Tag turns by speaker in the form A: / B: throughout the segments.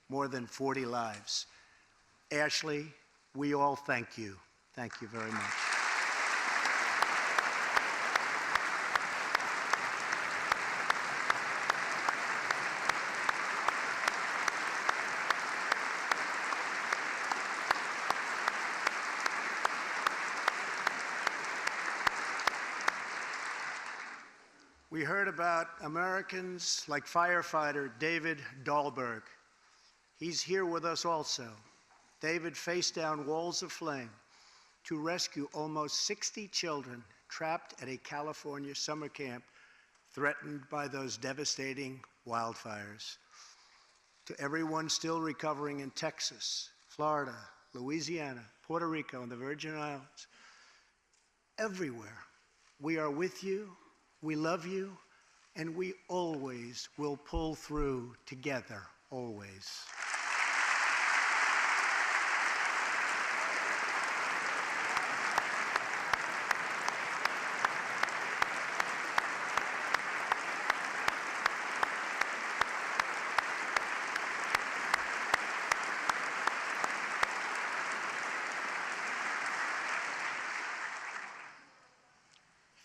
A: more than 40 lives. Ashley, we all thank you. Thank you very much. We heard about Americans like firefighter David Dahlberg. He's here with us also. David faced down walls of flame to rescue almost 60 children trapped at a California summer camp threatened by those devastating wildfires. To everyone still recovering in Texas, Florida, Louisiana, Puerto Rico, and the Virgin Islands, everywhere, we are with you. We love you, and we always will pull through together, always.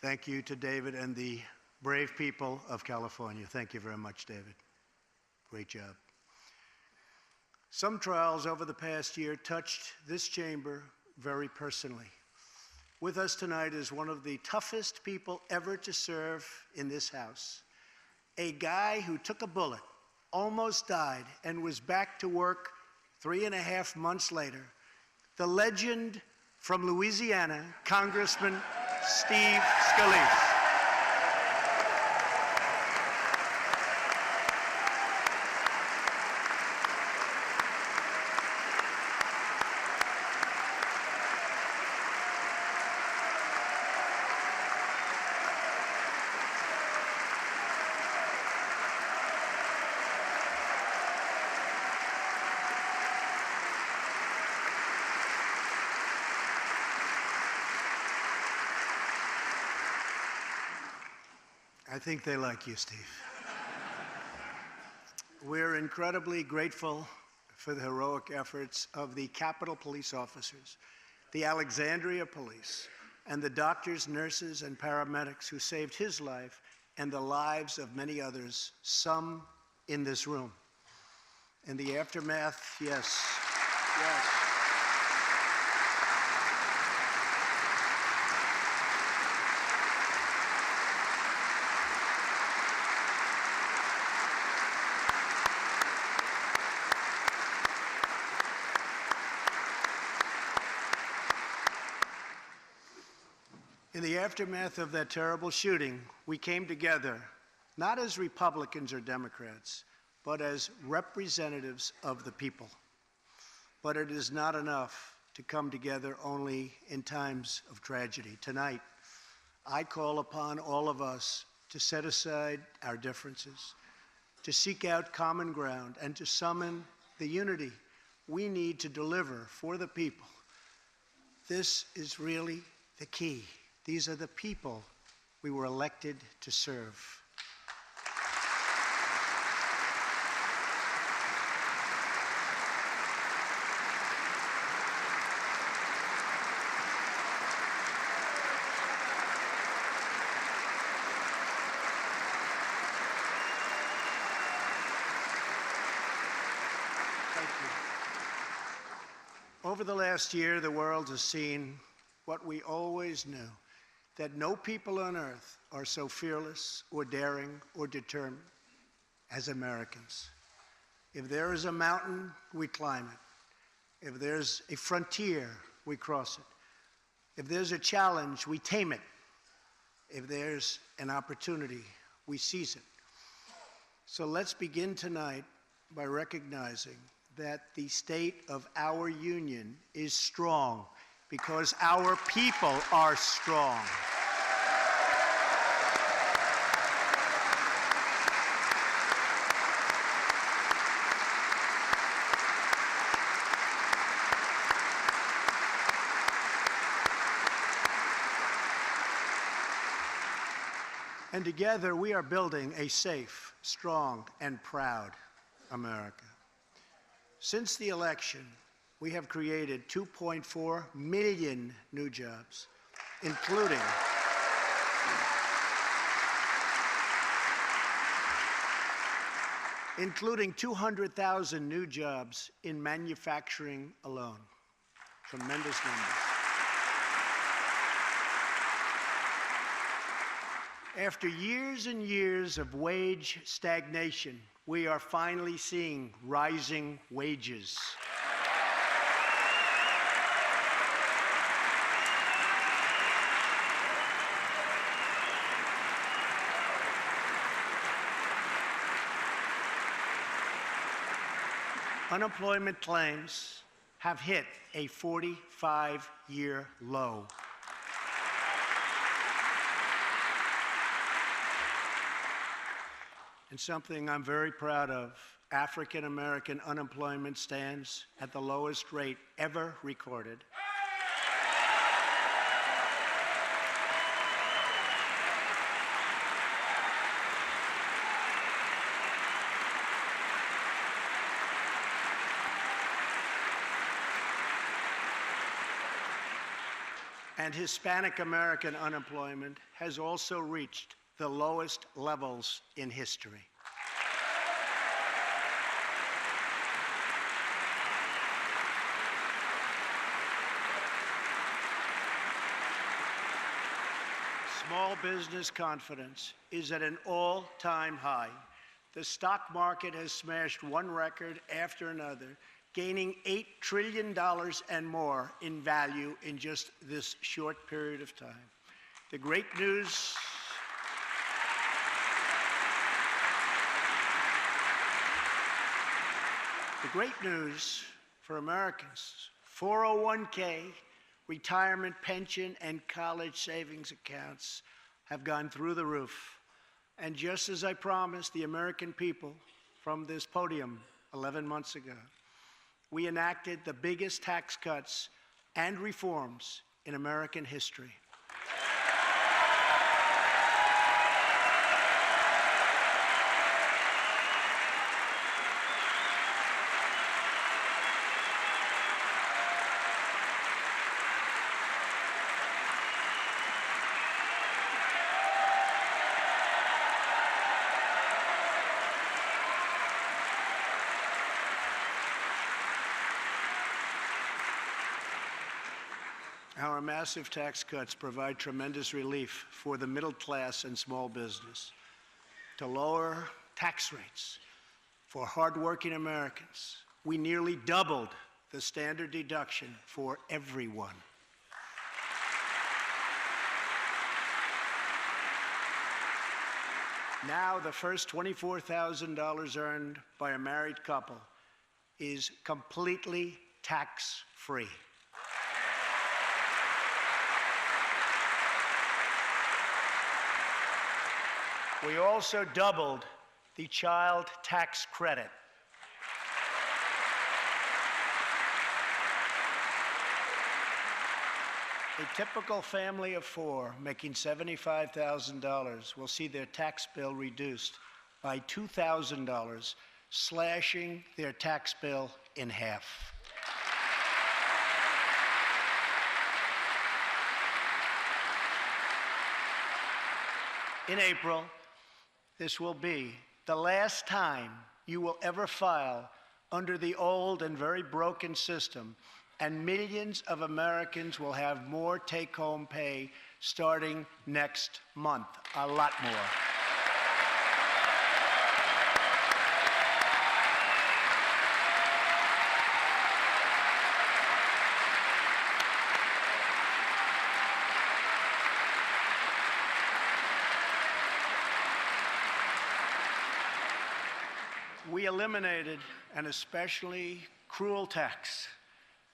A: Thank you to David and the brave people of California. Thank you very much, David. Great job. Some trials over the past year touched this chamber very personally. With us tonight is one of the toughest people ever to serve in this House. A guy who took a bullet, almost died, and was back to work 3.5 months later. The legend from Louisiana, Congressman Steve Scalise. I think they like you, Steve. We're incredibly grateful for the heroic efforts of the Capitol Police officers, the Alexandria Police, and the doctors, nurses, and paramedics who saved his life and the lives of many others, some in this room. In the aftermath, yes. In the aftermath of that terrible shooting, we came together, not as Republicans or Democrats, but as representatives of the people. But it is not enough to come together only in times of tragedy. Tonight, I call upon all of us to set aside our differences, to seek out common ground, and to summon the unity we need to deliver for the people. This is really the key. These are the people we were elected to serve. Thank you. Over the last year, the world has seen what we always knew, that no people on earth are so fearless or daring or determined as Americans. If there is a mountain, we climb it. If there's a frontier, we cross it. If there's a challenge, we tame it. If there's an opportunity, we seize it. So let's begin tonight by recognizing that the state of our union is strong, because our people are strong. And together we are building a safe, strong, and proud America. Since the election, we have created 2.4 million new jobs, including 200,000 new jobs in manufacturing alone. Tremendous numbers. After years and years of wage stagnation, we are finally seeing rising wages. Unemployment claims have hit a 45-year low. And something I'm very proud of, African American unemployment stands at the lowest rate ever recorded. And Hispanic American unemployment has also reached the lowest levels in history. Small business confidence is at an all-time high. The stock market has smashed one record after another, gaining $8 trillion and more in value in just this short period of time. The great news for Americans, 401k, retirement pension, and college savings accounts have gone through the roof. And just as I promised the American people from this podium 11 months ago, we enacted the biggest tax cuts and reforms in American history. Our massive tax cuts provide tremendous relief for the middle class and small business. To lower tax rates for hardworking Americans, we nearly doubled the standard deduction for everyone. Now, the first $24,000 earned by a married couple is completely tax-free. We also doubled the child tax credit. A typical family of four making $75,000 will see their tax bill reduced by $2,000, slashing their tax bill in half. In April, this will be the last time you will ever file under the old and very broken system, and millions of Americans will have more take-home pay starting next month, a lot more. We eliminated an especially cruel tax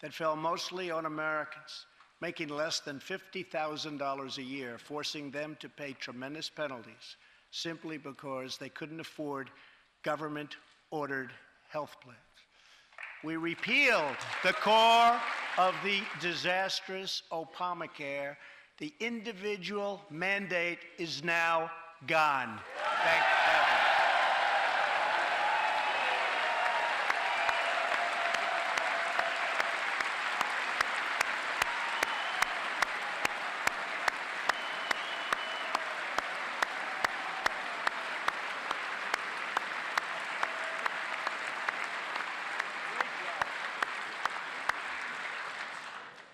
A: that fell mostly on Americans making less than $50,000 a year, forcing them to pay tremendous penalties simply because they couldn't afford government-ordered health plans. We repealed the core of the disastrous Obamacare. The individual mandate is now gone. Thank heaven.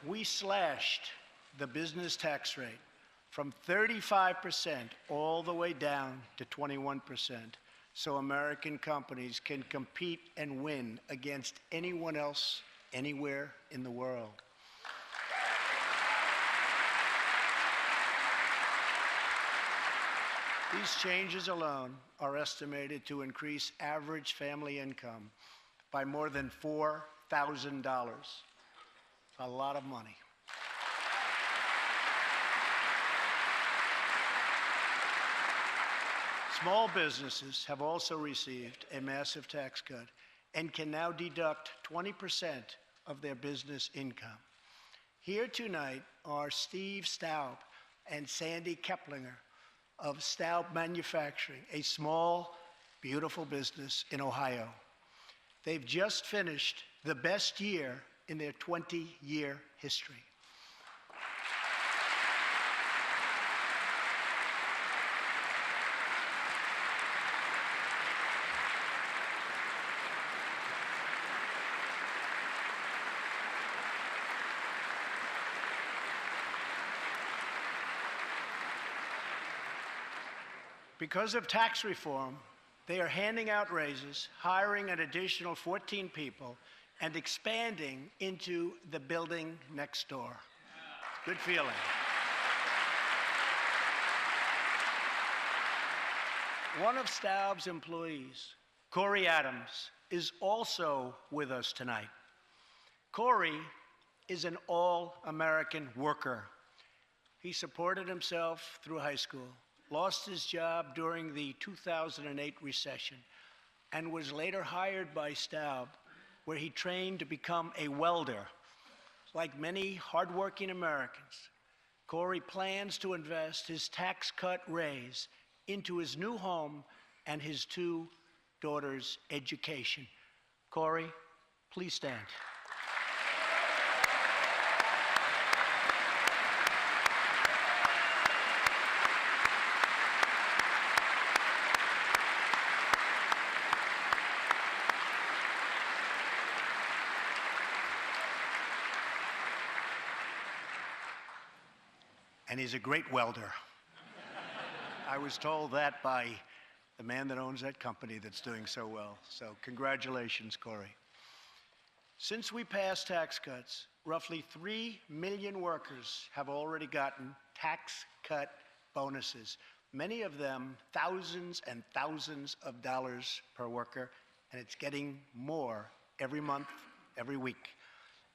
A: we slashed the business tax rate from 35% all the way down to 21%, so American companies can compete and win against anyone else anywhere in the world. These changes alone are estimated to increase average family income by more than $4,000. A lot of money. Small businesses have also received a massive tax cut and can now deduct 20% of their business income. Here tonight are Steve Staub and Sandy Keplinger of Staub Manufacturing, a small, beautiful business in Ohio. They've just finished the best year in their 20-year history. Because of tax reform, they are handing out raises, hiring an additional 14 people, and expanding into the building next door. Good feeling. One of Staub's employees, Corey Adams, is also with us tonight. Corey is an all-American worker. He supported himself through high school, lost his job during the 2008 recession, and was later hired by Staub, where he trained to become a welder. Like many hardworking Americans, Corey plans to invest his tax cut raise into his new home and his two daughters' education. Corey, please stand. And he's a great welder. I was told that by the man that owns that company that's doing so well. So congratulations, Corey. Since we passed tax cuts, roughly 3 million workers have already gotten tax cut bonuses, many of them thousands and thousands of dollars per worker, and it's getting more every month, every week.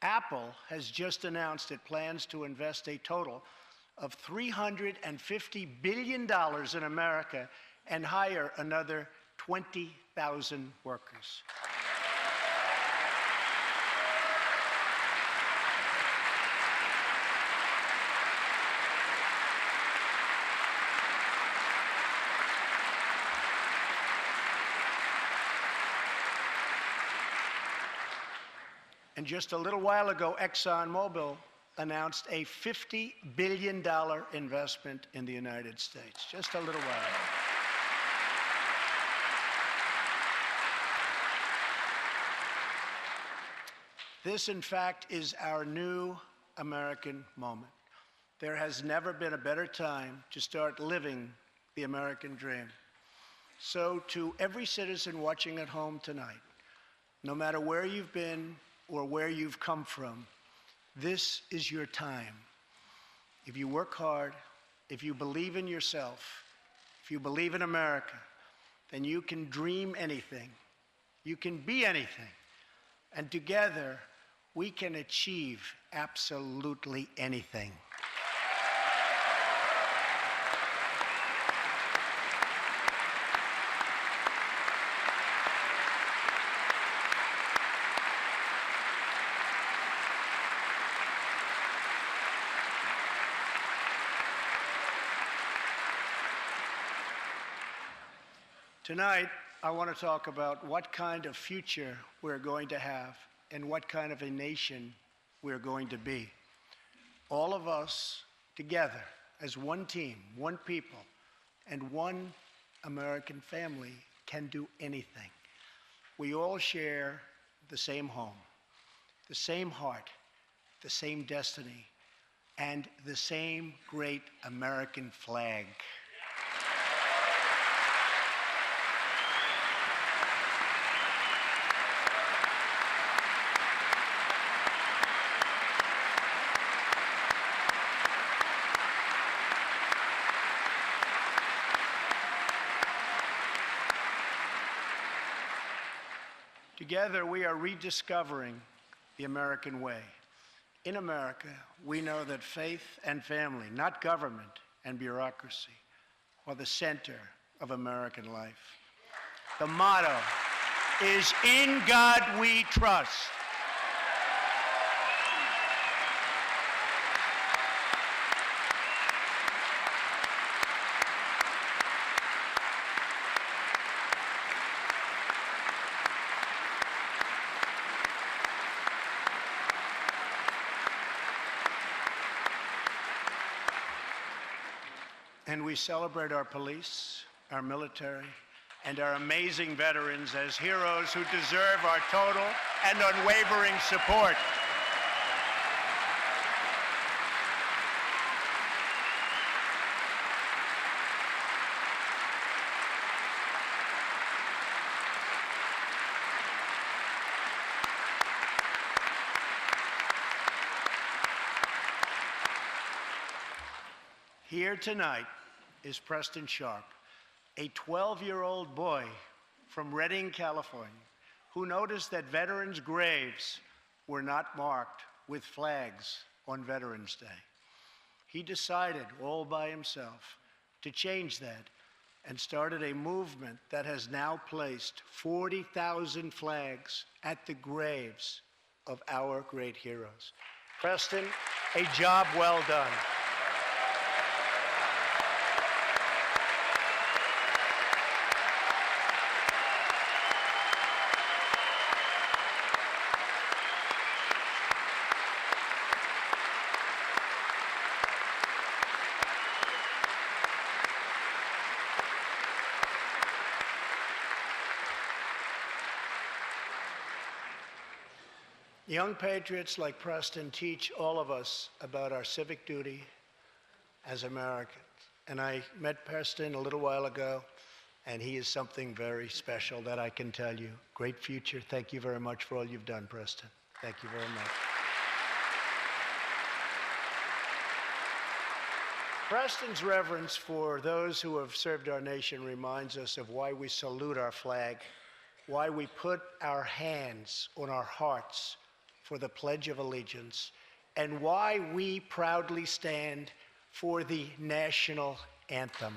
A: Apple has just announced it plans to invest a total of $350 billion in America and hire another 20,000 workers. And just a little while ago, ExxonMobil announced a $50 billion investment in the United States, just a little while ago. This, in fact, is our new American moment. There has never been a better time to start living the American dream. So to every citizen watching at home tonight, no matter where you've been or where you've come from, this is your time. If you work hard, if you believe in yourself, if you believe in America, then you can dream anything. You can be anything. And together, we can achieve absolutely anything. Tonight, I want to talk about what kind of future we're going to have and what kind of a nation we're going to be. All of us together as one team, one people, and one American family can do anything. We all share the same home, the same heart, the same destiny, and the same great American flag. Together, we are rediscovering the American way. In America, we know that faith and family, not government and bureaucracy, are the center of American life. The motto is, "In God we trust." And we celebrate our police, our military, and our amazing veterans as heroes who deserve our total and unwavering support. Here tonight is Preston Sharp, a 12-year-old boy from Redding, California, who noticed that veterans' graves were not marked with flags on Veterans Day. He decided all by himself to change that and started a movement that has now placed 40,000 flags at the graves of our great heroes. Preston, a job well done. Young patriots like Preston teach all of us about our civic duty as Americans. And I met Preston a little while ago, and he is something very special that I can tell you. Great future. Thank you very much for all you've done, Preston. Thank you very much. Preston's reverence for those who have served our nation reminds us of why we salute our flag, why we put our hands on our hearts for the Pledge of Allegiance, and why we proudly stand for the national anthem.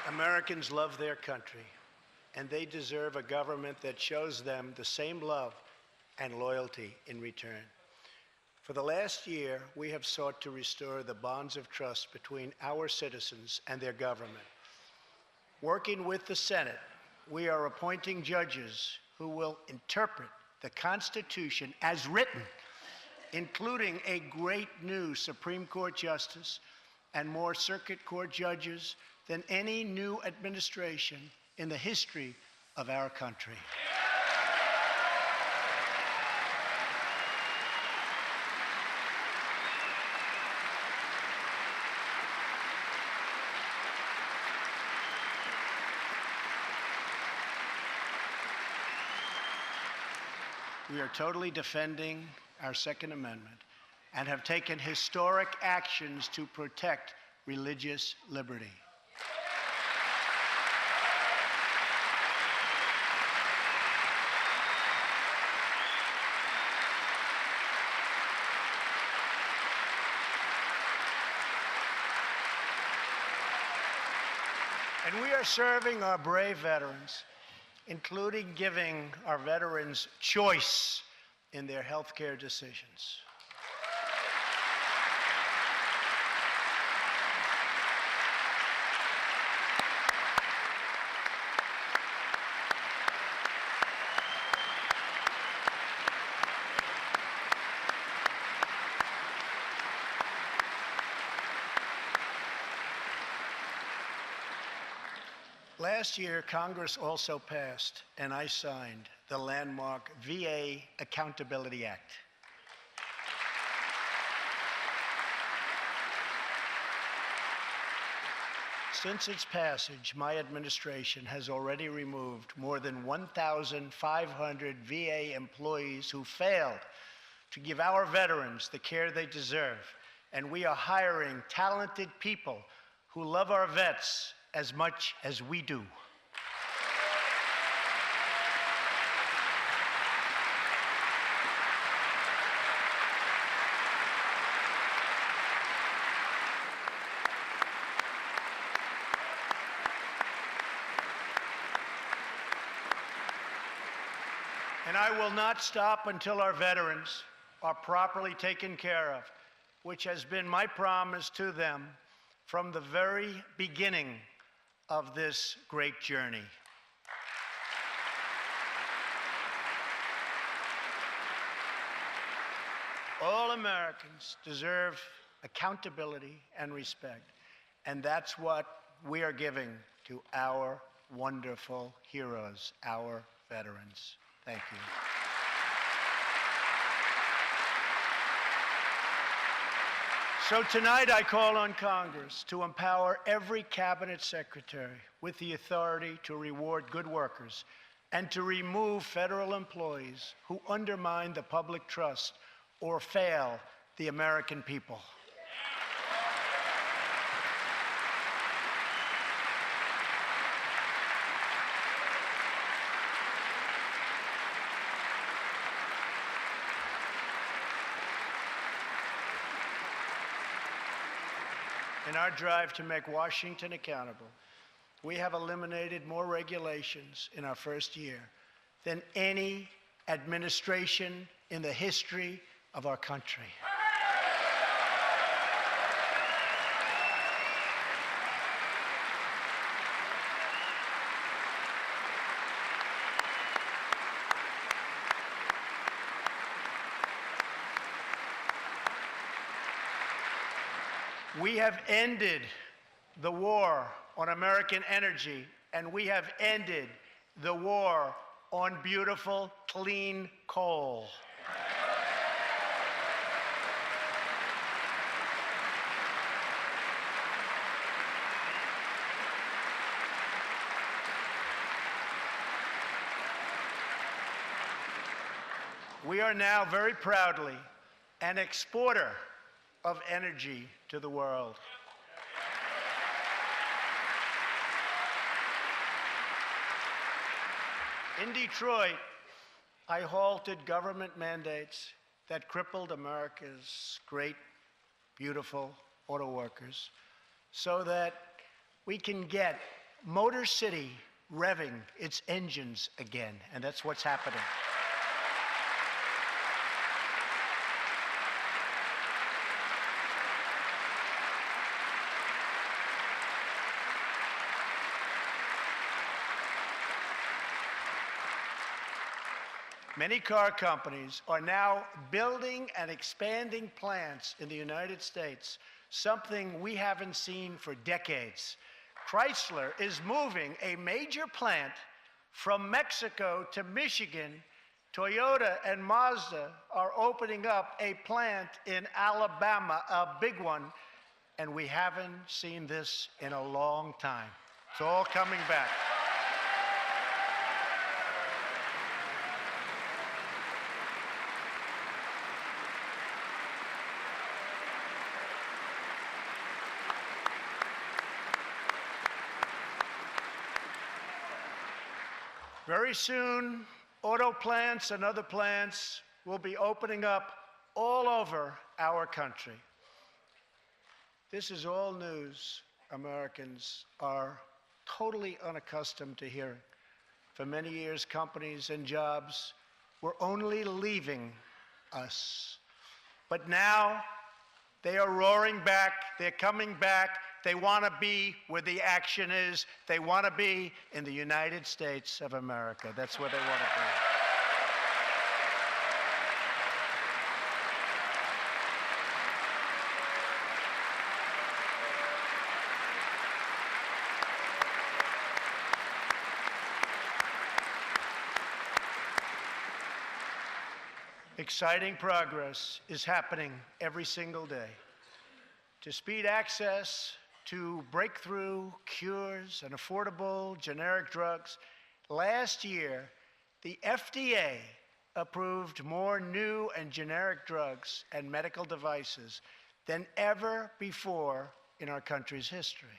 A: Americans love their country, and they deserve a government that shows them the same love and loyalty in return. For the last year, we have sought to restore the bonds of trust between our citizens and their government. Working with the Senate, we are appointing judges who will interpret the Constitution as written, including a great new Supreme Court justice and more circuit court judges than any new administration in the history of our country. We are totally defending our Second Amendment and have taken historic actions to protect religious liberty. And we are serving our brave veterans, including giving our veterans choice in their healthcare decisions. Last year, Congress also passed, and I signed, the landmark VA Accountability Act. Since its passage, my administration has already removed more than 1,500 VA employees who failed to give our veterans the care they deserve, and we are hiring talented people who love our vets as much as we do. And I will not stop until our veterans are properly taken care of, which has been my promise to them from the very beginning of this great journey. All Americans deserve accountability and respect, and that's what we are giving to our wonderful heroes, our veterans. Thank you. So tonight I call on Congress to empower every cabinet secretary with the authority to reward good workers and to remove federal employees who undermine the public trust or fail the American people. In our drive to make Washington accountable, we have eliminated more regulations in our first year than any administration in the history of our country. We have ended the war on American energy, and we have ended the war on beautiful, clean coal. We are now very proudly an exporter of energy to the world. In Detroit, I halted government mandates that crippled America's great, beautiful auto workers so that we can get Motor City revving its engines again, and that's what's happening. Many car companies are now building and expanding plants in the United States, something we haven't seen for decades. Chrysler is moving a major plant from Mexico to Michigan. Toyota and Mazda are opening up a plant in Alabama, a big one, and we haven't seen this in a long time. It's all coming back. Very soon, auto plants and other plants will be opening up all over our country. This is all news Americans are totally unaccustomed to hearing. For many years, companies and jobs were only leaving us. But now they are roaring back, they're coming back, they want to be where the action is, they want to be in the United States of America. That's where they want to be. Exciting progress is happening every single day. To speed access to breakthrough cures and affordable generic drugs, last year, the FDA approved more new and generic drugs and medical devices than ever before in our country's history.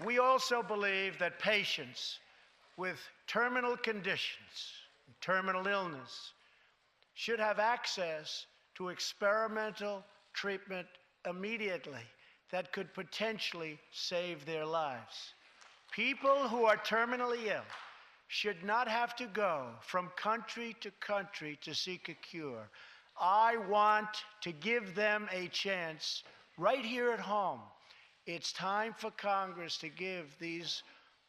A: We also believe that patients with terminal conditions, terminal illness, should have access to experimental treatment immediately that could potentially save their lives. People who are terminally ill should not have to go from country to seek a cure. I want to give them a chance right here at home. It's time for Congress to give these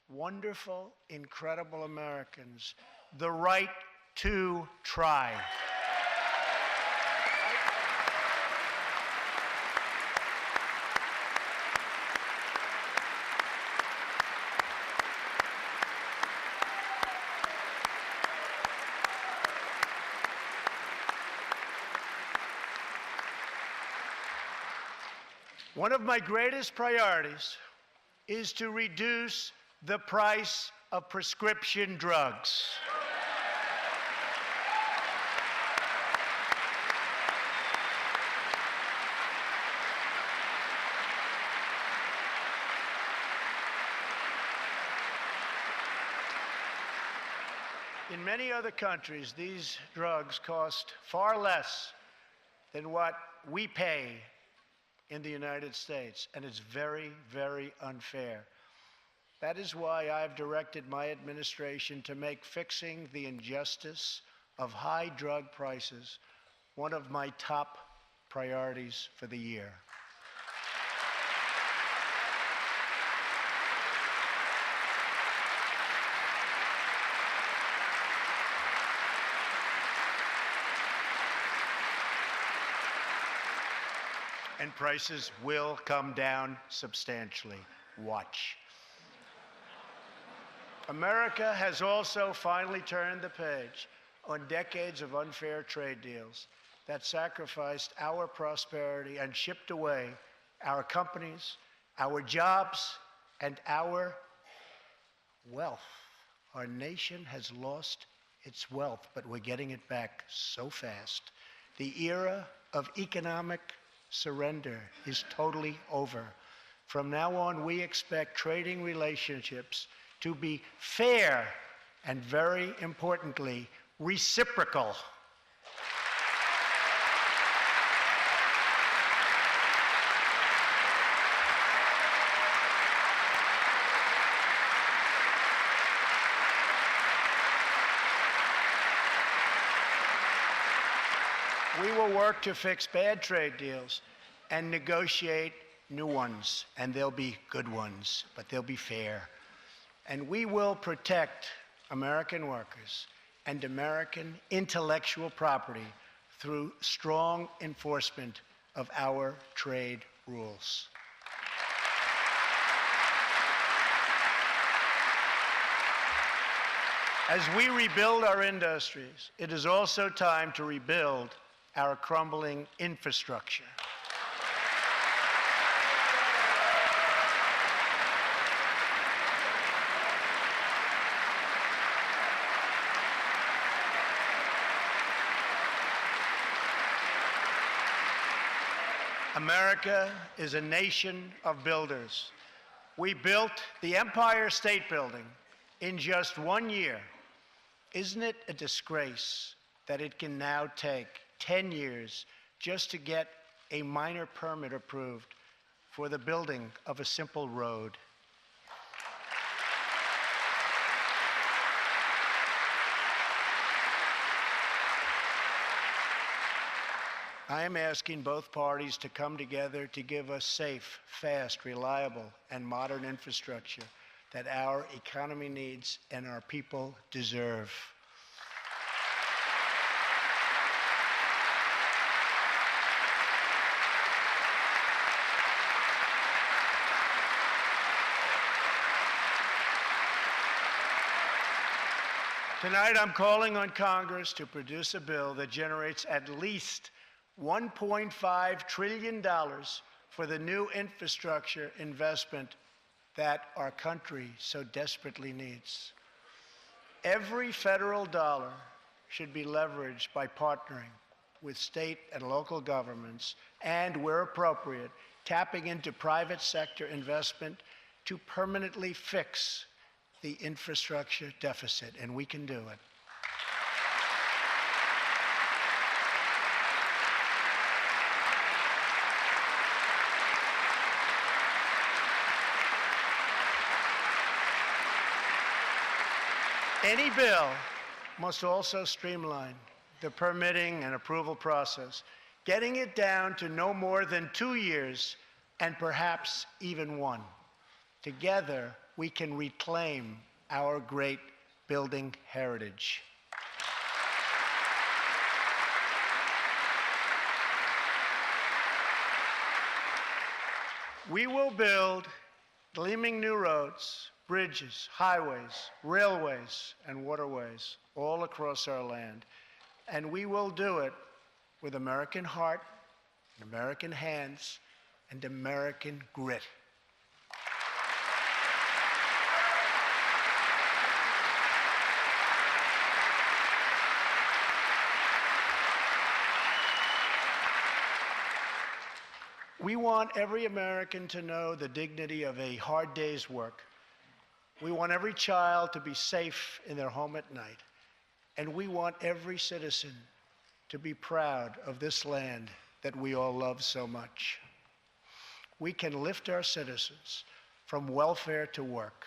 A: wonderful, incredible Americans the right to try. One of my greatest priorities is to reduce the price of prescription drugs. In many other countries, these drugs cost far less than what we pay in the United States, and it's very, very unfair. That is why I've directed my administration to make fixing the injustice of high drug prices one of my top priorities for the year. And prices will come down substantially. Watch. America has also finally turned the page on decades of unfair trade deals that sacrificed our prosperity and shipped away our companies, our jobs, and our wealth. Our nation has lost its wealth, but we're getting it back so fast. The era of economic surrender is totally over. From now on, we expect trading relationships to be fair and, very importantly, reciprocal. We will work to fix bad trade deals and negotiate new ones, and they'll be good ones, but they'll be fair. And we will protect American workers and American intellectual property through strong enforcement of our trade rules. As we rebuild our industries, it is also time to rebuild our crumbling infrastructure. America is a nation of builders. We built the Empire State Building in just 1 year. Isn't it a disgrace that it can now take 10 years just to get a minor permit approved for the building of a simple road. I am asking both parties to come together to give us safe, fast, reliable, and modern infrastructure that our economy needs and our people deserve. Tonight, I'm calling on Congress to produce a bill that generates at least $1.5 trillion for the new infrastructure investment that our country so desperately needs. Every federal dollar should be leveraged by partnering with state and local governments and, where appropriate, tapping into private sector investment to permanently fix the infrastructure deficit, and we can do it. Any bill must also streamline the permitting and approval process, getting it down to no more than 2 years and perhaps even 1. Together, we can reclaim our great building heritage. We will build gleaming new roads, bridges, highways, railways, and waterways all across our land. And we will do it with American heart, American hands, and American grit. We want every American to know the dignity of a hard day's work. We want every child to be safe in their home at night. And we want every citizen to be proud of this land that we all love so much. We can lift our citizens from welfare to work,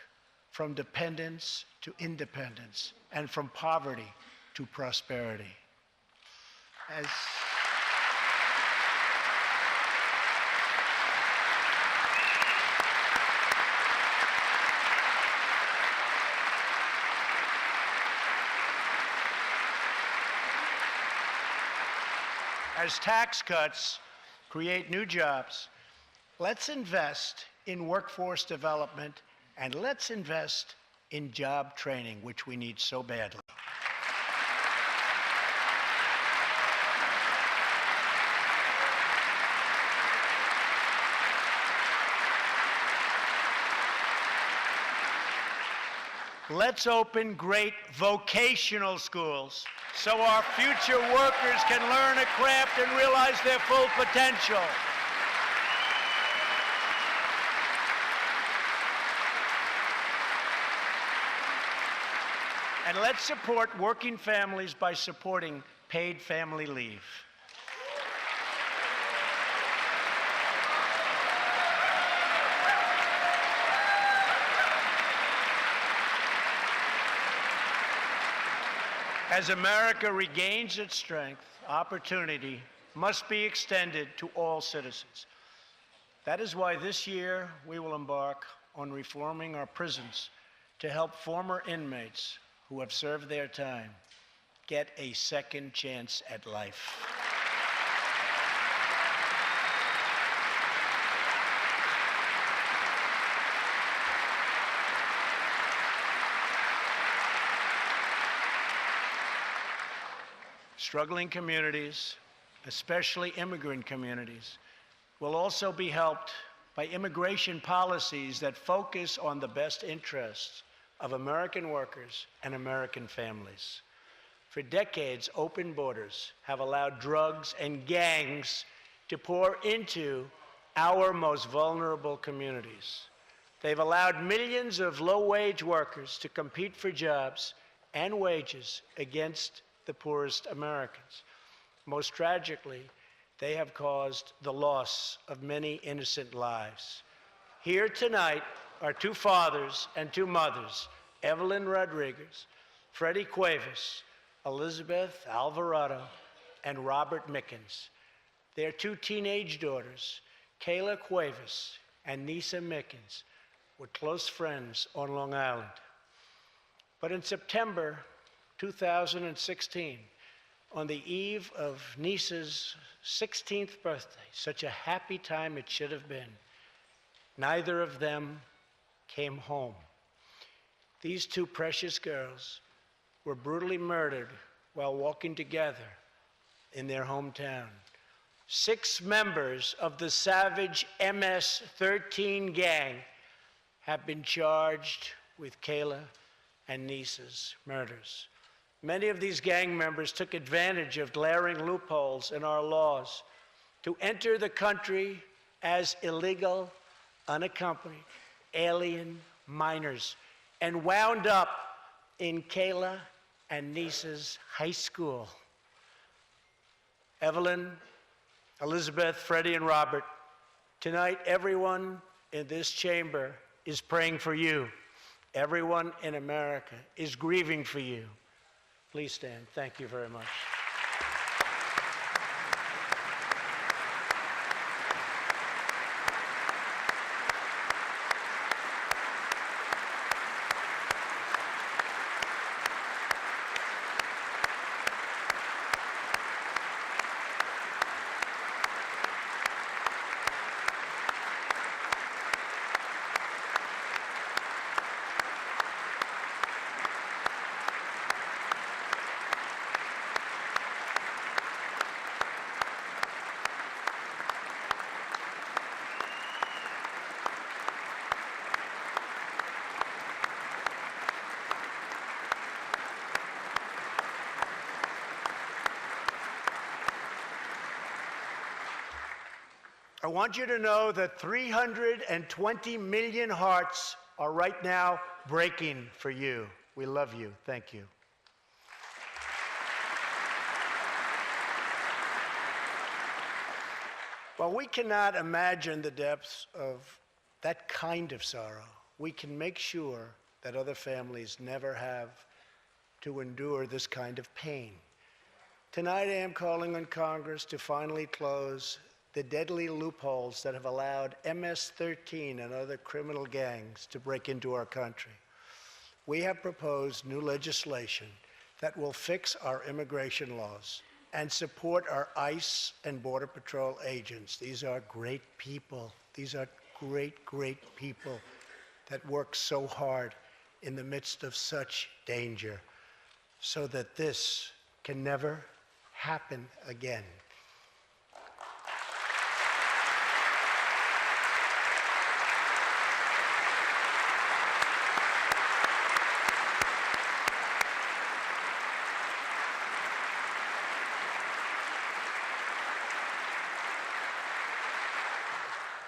A: from dependence to independence, and from poverty to prosperity. As tax cuts create new jobs, let's invest in workforce development and let's invest in job training, which we need so badly. Let's open great vocational schools so our future workers can learn a craft and realize their full potential. And let's support working families by supporting paid family leave. As America regains its strength, opportunity must be extended to all citizens. That is why this year we will embark on reforming our prisons to help former inmates who have served their time get a second chance at life. Struggling communities, especially immigrant communities, will also be helped by immigration policies that focus on the best interests of American workers and American families. For decades, open borders have allowed drugs and gangs to pour into our most vulnerable communities. They've allowed millions of low-wage workers to compete for jobs and wages against the poorest Americans. most tragically, they have caused the loss of many innocent lives. Here tonight are two fathers and two mothers, Evelyn Rodriguez, Freddie Cuevas, Elizabeth Alvarado, and Robert Mickens. Their two teenage daughters, Kayla Cuevas and Nisa Mickens, were close friends on Long Island. But in September 2016, on the eve of Nisa's 16th birthday, such a happy time it should have been, neither of them came home. These two precious girls were brutally murdered while walking together in their hometown. 6 members of the savage MS-13 gang have been charged with Kayla and Nisa's murders. Many of these gang members took advantage of glaring loopholes in our laws to enter the country as illegal, unaccompanied, alien minors and wound up in Kayla and Nisa's high school. Evelyn, Elizabeth, Freddie, and Robert, tonight everyone in this chamber is praying for you. Everyone in America is grieving for you. Please stand. Thank you very much. I want you to know that 320 million hearts are right now breaking for you. We love you. Thank you. While we cannot imagine the depths of that kind of sorrow, we can make sure that other families never have to endure this kind of pain. Tonight I am calling on Congress to finally close the deadly loopholes that have allowed MS-13 and other criminal gangs to break into our country. We have proposed new legislation that will fix our immigration laws and support our ICE and Border Patrol agents. These are great people. These are great, great people that work so hard in the midst of such danger so that this can never happen again.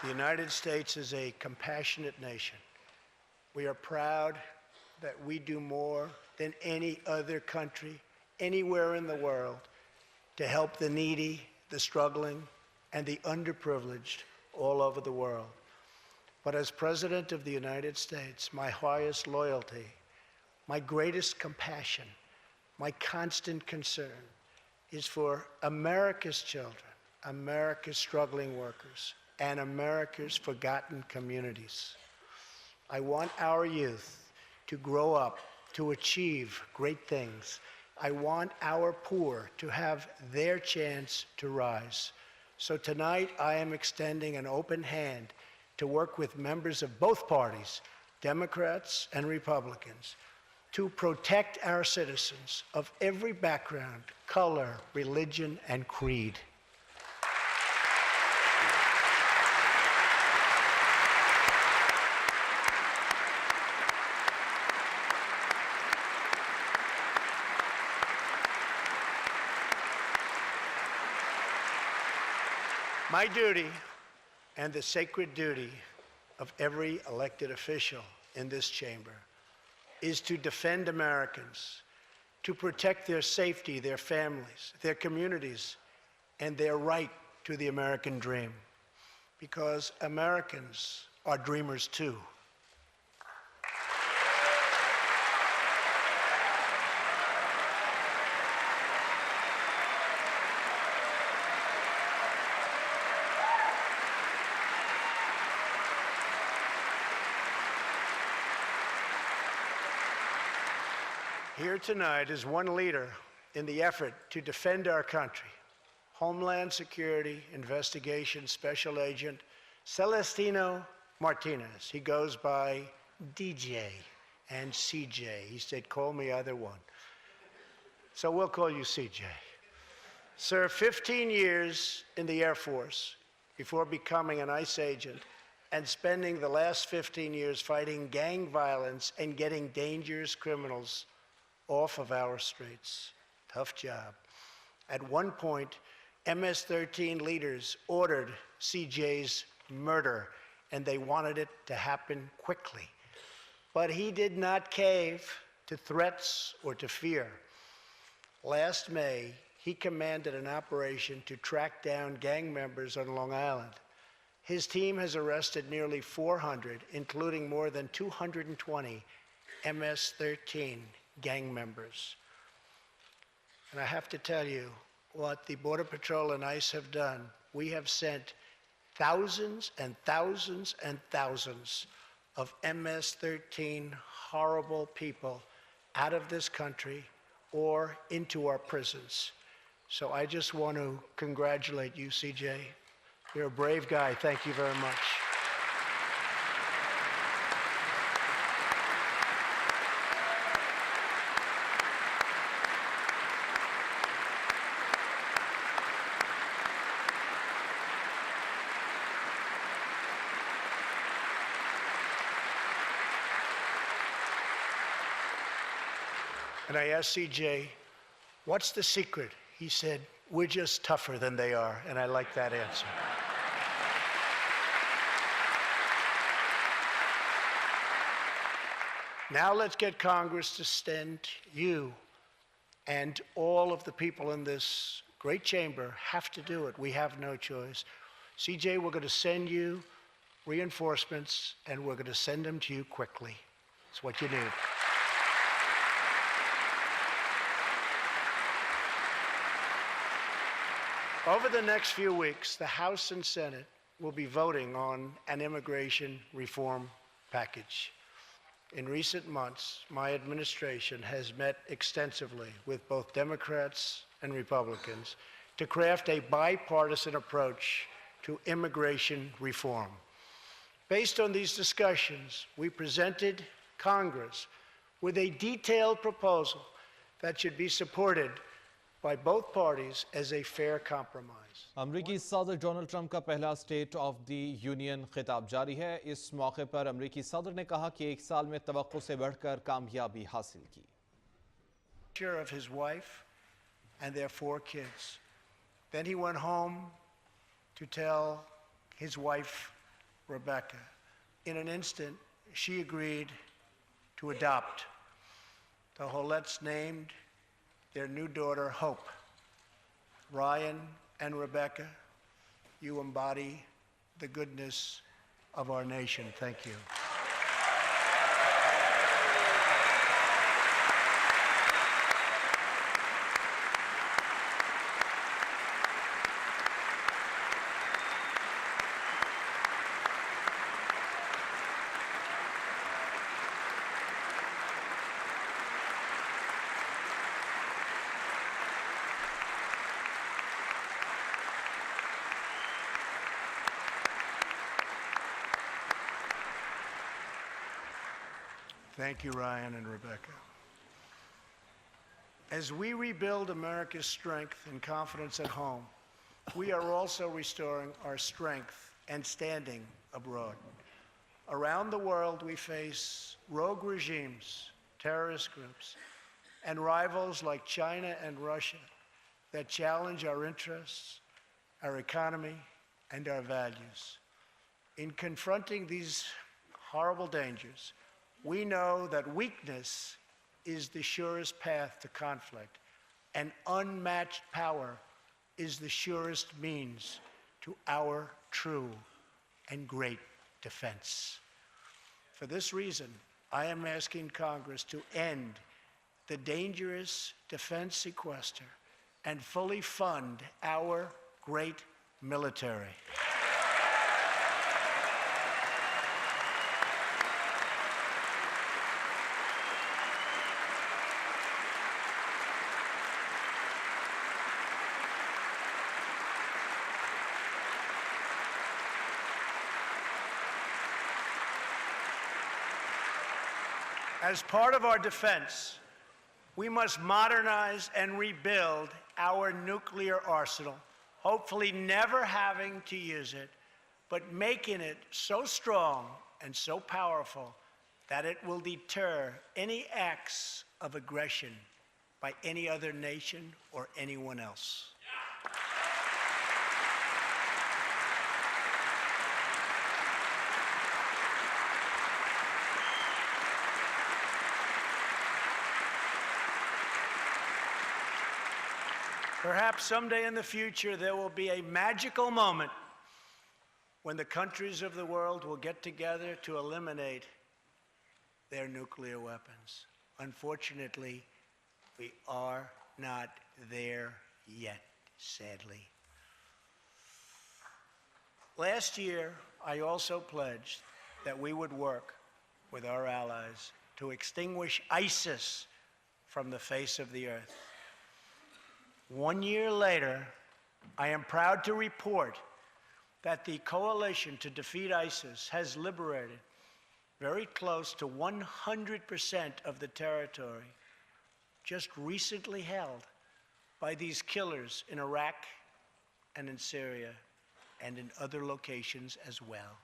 A: The United States is a compassionate nation. We are proud that we do more than any other country anywhere in the world to help the needy, the struggling, and the underprivileged all over the world. But as President of the United States, my highest loyalty, my greatest compassion, my constant concern is for America's children, America's struggling workers, and America's forgotten communities. I want our youth to grow up, to achieve great things. I want our poor to have their chance to rise. So tonight I am extending an open hand to work with members of both parties, Democrats and Republicans, to protect our citizens of every background, color, religion, and creed. My duty, and the sacred duty of every elected official in this chamber, is to defend Americans, to protect their safety, their families, their communities, and their right to the American dream, because Americans are dreamers too. Here tonight is one leader in the effort to defend our country, Homeland Security Investigation Special Agent Celestino Martinez. He goes by DJ and CJ. He said, call me either one. So we'll call you CJ. Served 15 years in the Air Force before becoming an ICE agent and spending the last 15 years fighting gang violence and getting dangerous criminals off of our streets. Tough job. At one point, MS-13 leaders ordered CJ's murder, and they wanted it to happen quickly. But he did not cave to threats or to fear. Last May, he commanded an operation to track down gang members on Long Island. His team has arrested nearly 400, including more than 220 MS-13 gang members. And I have to tell you, what the Border Patrol and ICE have done, we have sent thousands and thousands and thousands of MS-13 horrible people out of this country or into our prisons. So I just want to congratulate you, CJ. You're a brave guy. Thank you very much. And I asked CJ, what's the secret? He said, we're just tougher than they are, and I like that answer. Now let's get Congress to send you, and all of the people in this great chamber have to do it. We have no choice. CJ, we're going to send you reinforcements, and we're going to send them to you quickly. It's what you need. Over the next few weeks, the House and Senate will be voting on an immigration reform package. In recent months, my administration has met extensively with both Democrats and Republicans to craft a bipartisan approach to immigration reform. Based on these discussions, we presented Congress with a detailed proposal that should be supported by both parties as a fair compromise.
B: अमरीकी सदर Donald Trump का पहला state of the union खिताब जारी है। इस मौके पर अमरीकी सदर ने कहा कि एक साल में तवक्को से बढ़कर कामयाबी हासिल की।
A: Of his wife and their 4 kids. Then he went home to tell his wife, Rebecca. In an instant, she agreed to adopt. The Hollettes named their new daughter, Hope. Ryan and Rebecca, you embody the goodness of our nation. Thank you. Thank you, Ryan and Rebecca. As we rebuild America's strength and confidence at home, we are also restoring our strength and standing abroad. Around the world, we face rogue regimes, terrorist groups, and rivals like China and Russia that challenge our interests, our economy, and our values. In confronting these horrible dangers, we know that weakness is the surest path to conflict, and unmatched power is the surest means to our true and great defense. For this reason, I am asking Congress to end the dangerous defense sequester and fully fund our great military. As part of our defense, we must modernize and rebuild our nuclear arsenal, hopefully never having to use it, but making it so strong and so powerful that it will deter any acts of aggression by any other nation or anyone else. Perhaps someday in the future there will be a magical moment when the countries of the world will get together to eliminate their nuclear weapons. Unfortunately, we are not there yet, sadly. Last year, I also pledged that we would work with our allies to extinguish ISIS from the face of the earth. 1 year later, I am proud to report that the coalition to defeat ISIS has liberated very close to 100% of the territory just recently held by these killers in Iraq and in Syria and in other locations as well.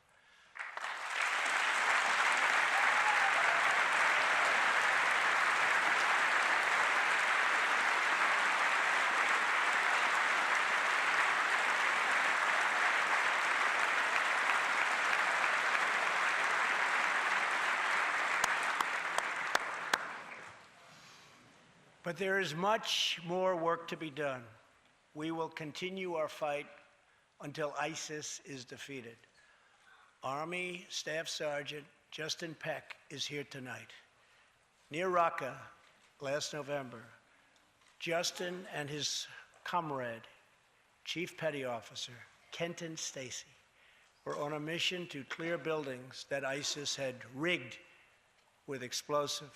A: But there is much more work to be done. We will continue our fight until ISIS is defeated. Army Staff Sergeant Justin Peck is here tonight. Near Raqqa last November, Justin and his comrade, Chief Petty Officer Kenton Stacy, were on a mission to clear buildings that ISIS had rigged with explosive,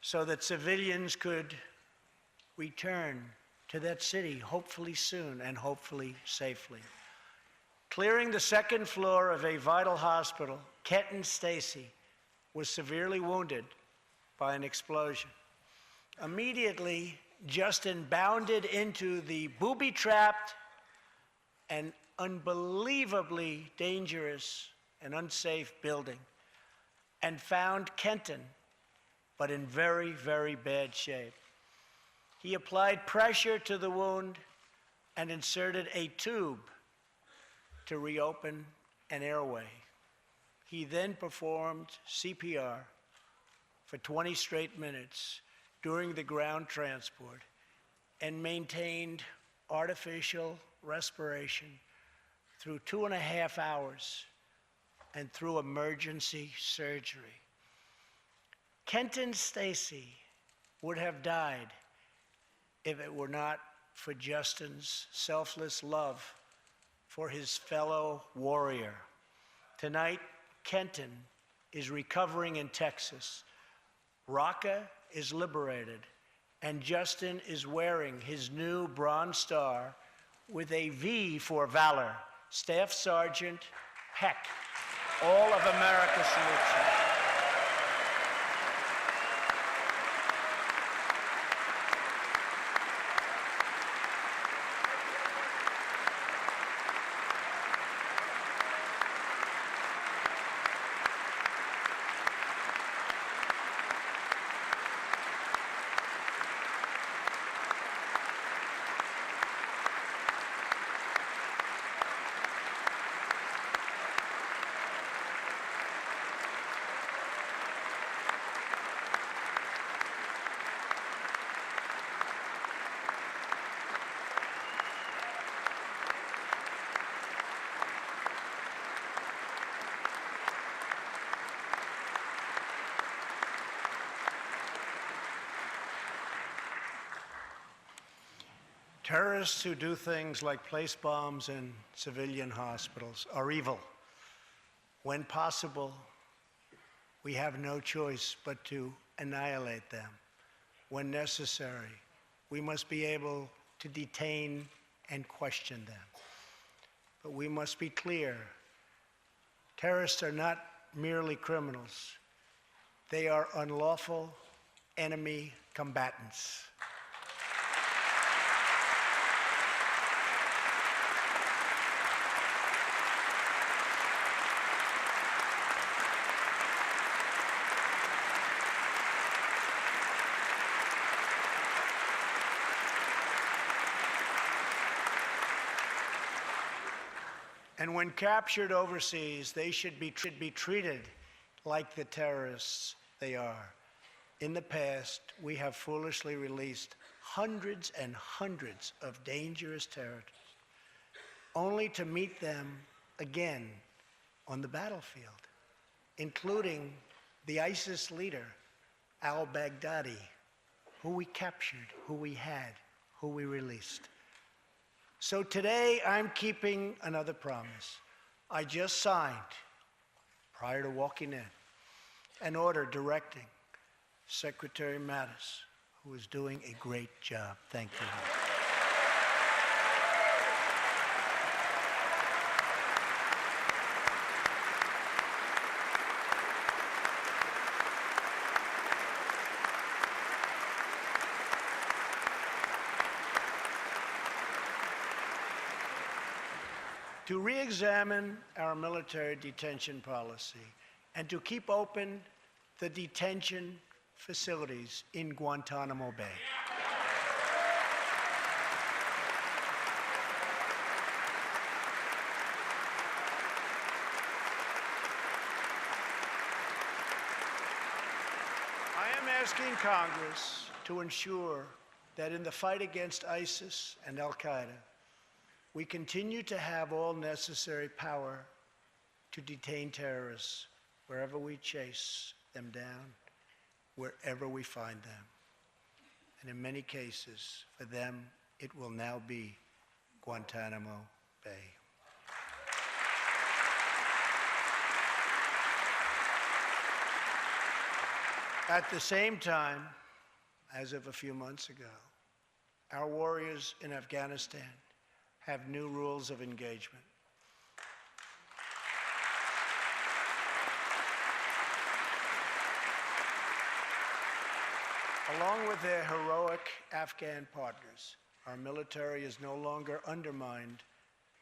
A: so that civilians could return to that city, hopefully soon and hopefully safely. Clearing the second floor of a vital hospital, Kenton Stacy was severely wounded by an explosion. Immediately, Justin bounded into the booby-trapped and unbelievably dangerous and unsafe building and found Kenton, but in very, very bad shape. He applied pressure to the wound and inserted a tube to reopen an airway. He then performed CPR for 20 straight minutes during the ground transport and maintained artificial respiration through 2.5 hours and through emergency surgery. Kenton Stacy would have died if it were not for Justin's selfless love for his fellow warrior. Tonight, Kenton is recovering in Texas. Raqqa is liberated, and Justin is wearing his new Bronze Star with a V for valor. Staff Sergeant Peck, all of America salutes you. Terrorists who do things like place bombs in civilian hospitals are evil. When possible, we have no choice but to annihilate them. When necessary, we must be able to detain and question them. But we must be clear, terrorists are not merely criminals. They are unlawful enemy combatants. And when captured overseas, they should be treated like the terrorists they are. In the past, we have foolishly released hundreds and hundreds of dangerous terrorists, only to meet them again on the battlefield, including the ISIS leader, al-Baghdadi, who we captured, who we had, who we released. So today, I'm keeping another promise. I just signed, prior to walking in, an order directing Secretary Mattis, who is doing a great job. Thank you. To re-examine our military detention policy and to keep open the detention facilities in Guantanamo Bay. I am asking Congress to ensure that in the fight against ISIS and al-Qaeda, we continue to have all necessary power to detain terrorists wherever we chase them down, wherever we find them. And in many cases, for them, it will now be Guantanamo Bay. At the same time, as of a few months ago, our warriors in Afghanistan have new rules of engagement. Along with their heroic Afghan partners, our military is no longer undermined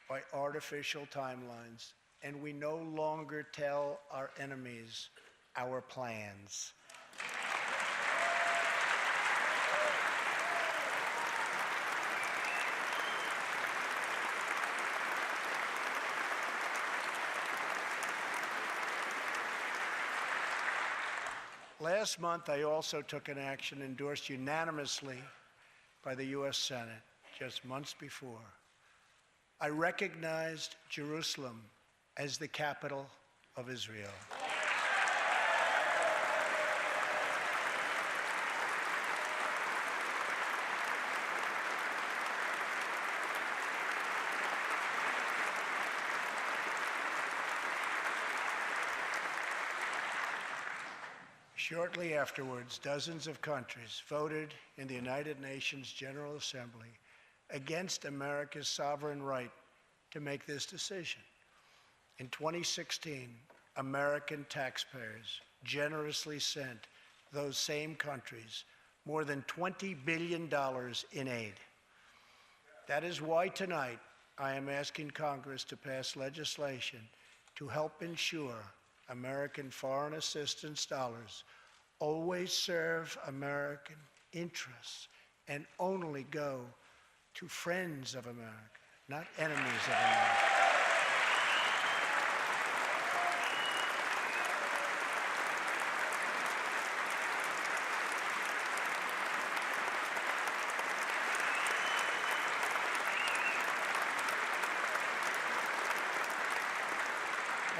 A: by artificial timelines, and we no longer tell our enemies our plans. Last month, I also took an action endorsed unanimously by the U.S. Senate just months before. I recognized Jerusalem as the capital of Israel. Shortly afterwards, dozens of countries voted in the United Nations General Assembly against America's sovereign right to make this decision. In 2016, American taxpayers generously sent those same countries more than $20 billion in aid. That is why tonight I am asking Congress to pass legislation to help ensure American foreign assistance dollars always serve American interests and only go to friends of America, not enemies of America.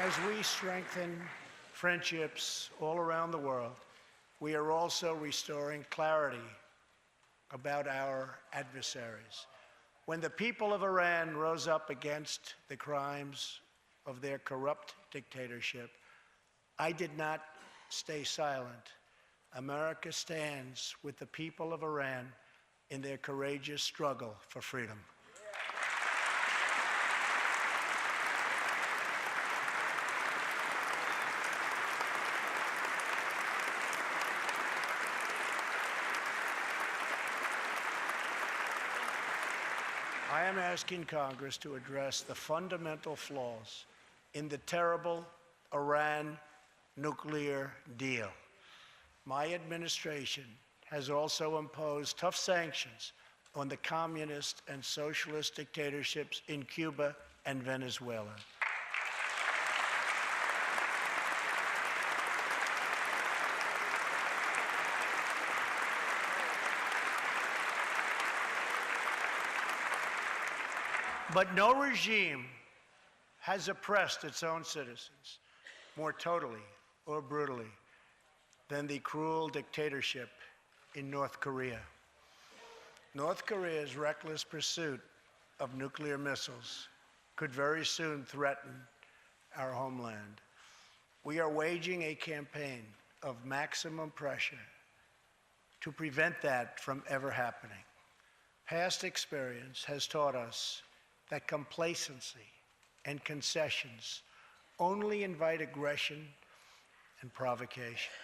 A: As we strengthen friendships all around the world, we are also restoring clarity about our adversaries. When the people of Iran rose up against the crimes of their corrupt dictatorship, I did not stay silent. America stands with the people of Iran in their courageous struggle for freedom. I am asking Congress to address the fundamental flaws in the terrible Iran nuclear deal. My administration has also imposed tough sanctions on the communist and socialist dictatorships in Cuba and Venezuela. But no regime has oppressed its own citizens more totally or brutally than the cruel dictatorship in North Korea. North Korea's reckless pursuit of nuclear missiles could very soon threaten our homeland. We are waging a campaign of maximum pressure to prevent that from ever happening. Past experience has taught us that complacency and concessions only invite aggression and provocation.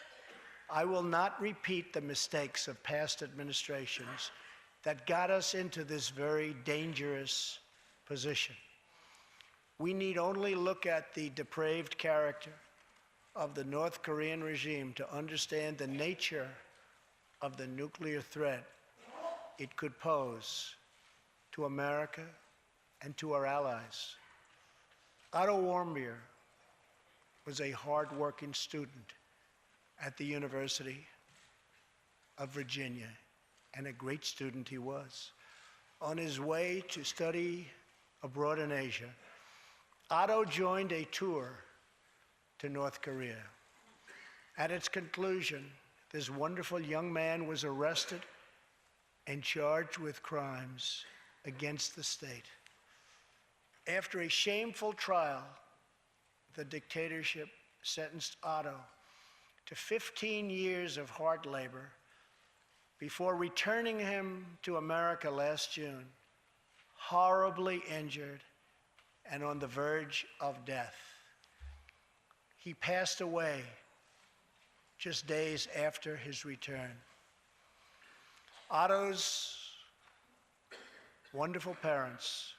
A: I will not repeat the mistakes of past administrations that got us into this very dangerous position. We need only look at the depraved character of the North Korean regime to understand the nature of the nuclear threat it could pose to America and to our allies. Otto Warmbier was a hard-working student at the University of Virginia, and a great student he was. On his way to study abroad in Asia, Otto joined a tour to North Korea. At its conclusion, this wonderful young man was arrested and charged with crimes against the state. After a shameful trial, the dictatorship sentenced Otto to 15 years of hard labor before returning him to America last June, horribly injured and on the verge of death. He passed away just days after his return. Otto's wonderful parents,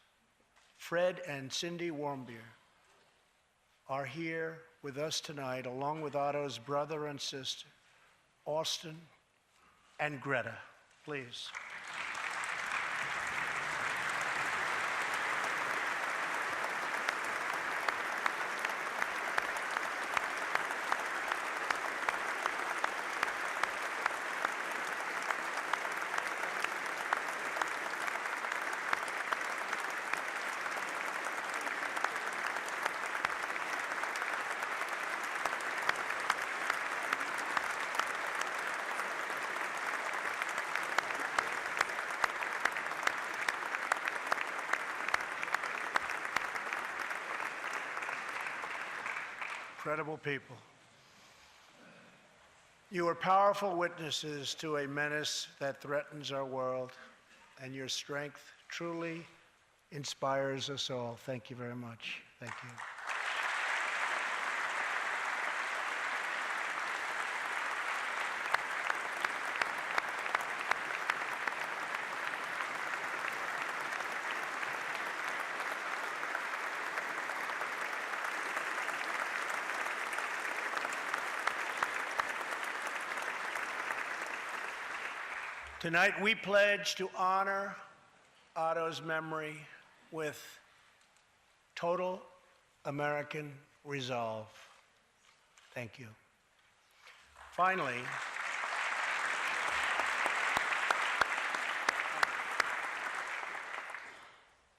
A: Fred and Cindy Warmbier, are here with us tonight, along with Otto's brother and sister, Austin and Greta. Please. Incredible people. You are powerful witnesses to a menace that threatens our world, and your strength truly inspires us all. Thank you very much. Thank you. Tonight, we pledge to honor Otto's memory with total American resolve. Thank you. Finally,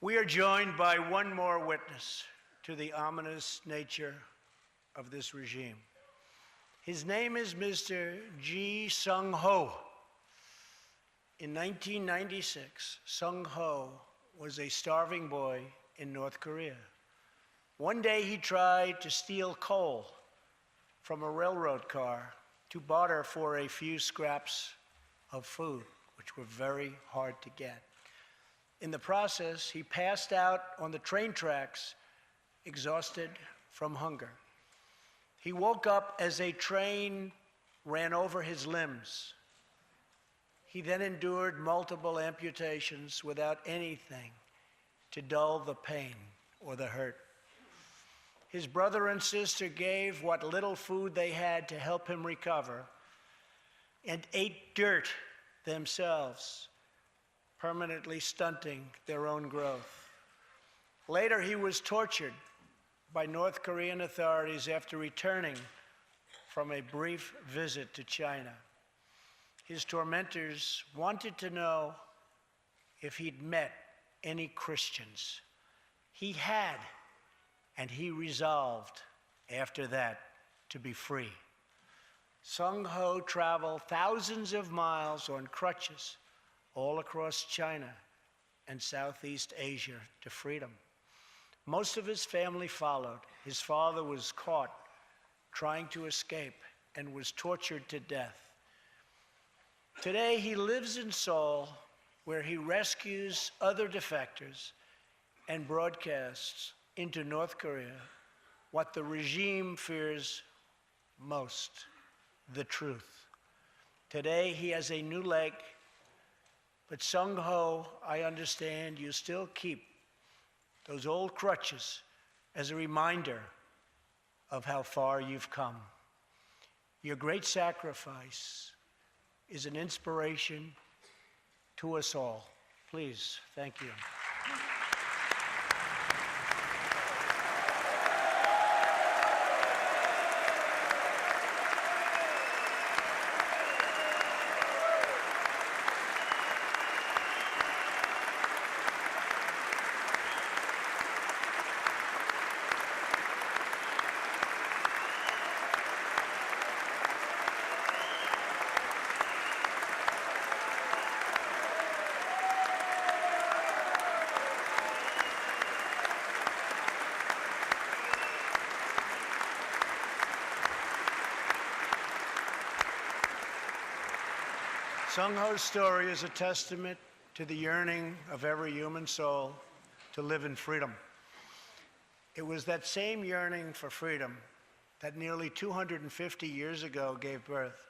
A: we are joined by one more witness to the ominous nature of this regime. His name is Mr. Ji Sung-ho. In 1996, Sung-ho was a starving boy in North Korea. One day he tried to steal coal from a railroad car to barter for a few scraps of food, which were very hard to get. In the process, he passed out on the train tracks, exhausted from hunger. He woke up as a train ran over his limbs. He then endured multiple amputations without anything to dull the pain or the hurt. His brother and sister gave what little food they had to help him recover and ate dirt themselves, permanently stunting their own growth. Later, he was tortured by North Korean authorities after returning from a brief visit to China. His tormentors wanted to know if he'd met any Christians. He had, and he resolved after that to be free. Sung Ho traveled thousands of miles on crutches all across China and Southeast Asia to freedom. Most of his family followed. His father was caught trying to escape and was tortured to death. Today, he lives in Seoul, where he rescues other defectors and broadcasts into North Korea what the regime fears most, the truth. Today, he has a new leg, but Sung Ho, I understand you still keep those old crutches as a reminder of how far you've come. Your great sacrifice is an inspiration to us all. Please, thank you. Sung Ho's story is a testament to the yearning of every human soul to live in freedom. It was that same yearning for freedom that nearly 250 years ago gave birth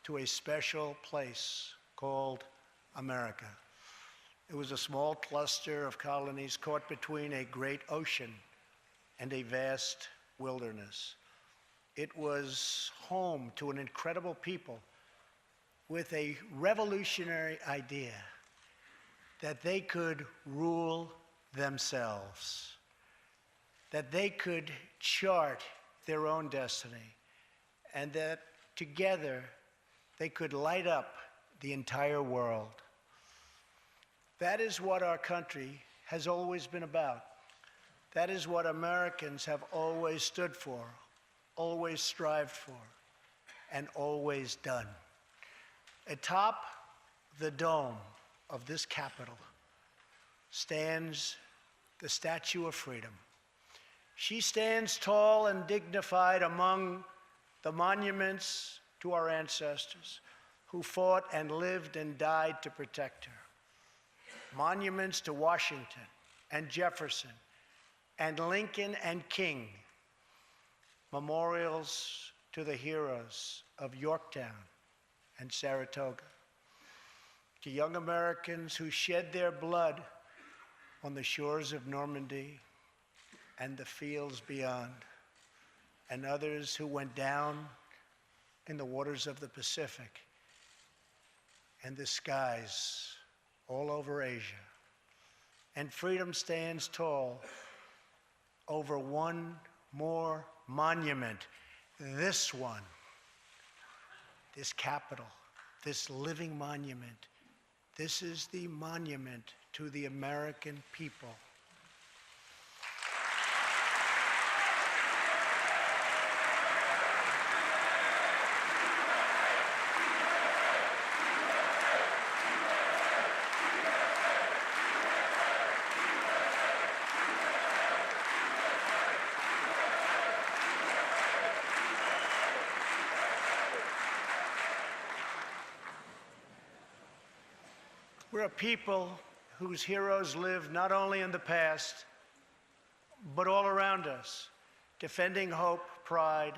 A: to a special place called America. It was a small cluster of colonies caught between a great ocean and a vast wilderness. It was home to an incredible people with a revolutionary idea that they could rule themselves, that they could chart their own destiny, and that together they could light up the entire world. That is what our country has always been about. That is what Americans have always stood for, always strived for, and always done. Atop the dome of this Capitol stands the Statue of Freedom. She stands tall and dignified among the monuments to our ancestors who fought and lived and died to protect her. Monuments to Washington and Jefferson and Lincoln and King. Memorials to the heroes of Yorktown and Saratoga, to young Americans who shed their blood on the shores of Normandy and the fields beyond, and others who went down in the waters of the Pacific and the skies all over Asia. And freedom stands tall over one more monument, this one. This Capitol, this living monument, this is the monument to the American people. We're a people whose heroes live not only in the past, but all around us, defending hope, pride,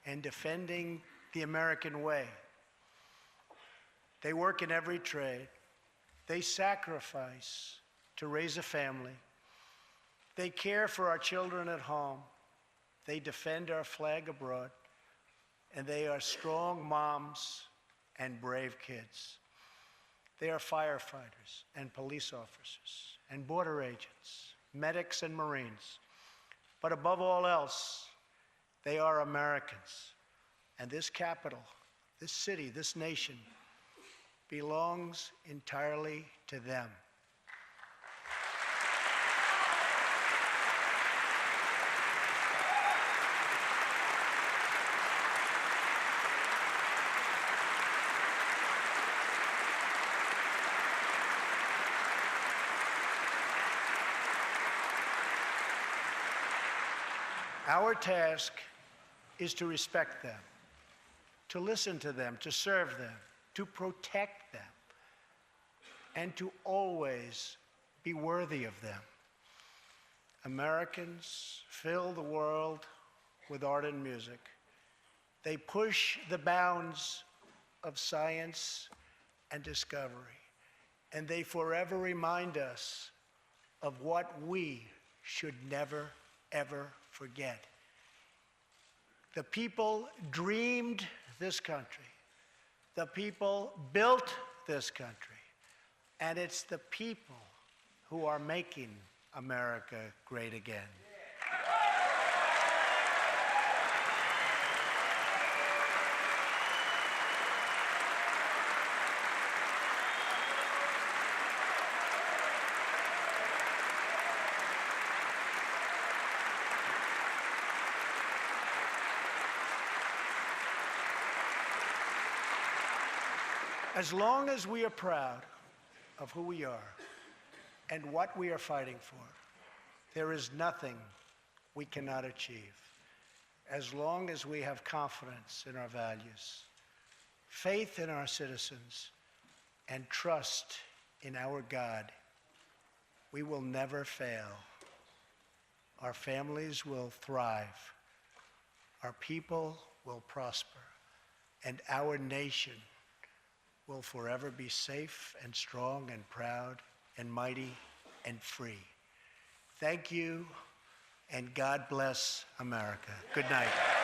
A: and defending the American way. They work in every trade. They sacrifice to raise a family. They care for our children at home. They defend our flag abroad. And they are strong moms and brave kids. They are firefighters and police officers and border agents, medics and Marines. But above all else, they are Americans. And this capital, this city, this nation belongs entirely to them. Our task is to respect them, to listen to them, to serve them, to protect them, and to always be worthy of them. Americans fill the world with art and music. They push the bounds of science and discovery, and they forever remind us of what we should never, ever forget. The people dreamed this country. The people built this country. And it's the people who are making America great again. As long as we are proud of who we are and what we are fighting for, there is nothing we cannot achieve. As long as we have confidence in our values, faith in our citizens, and trust in our God, we will never fail. Our families will thrive. Our people will prosper. And our nation will forever be safe and strong and proud and mighty and free. Thank you, and God bless America. Good night.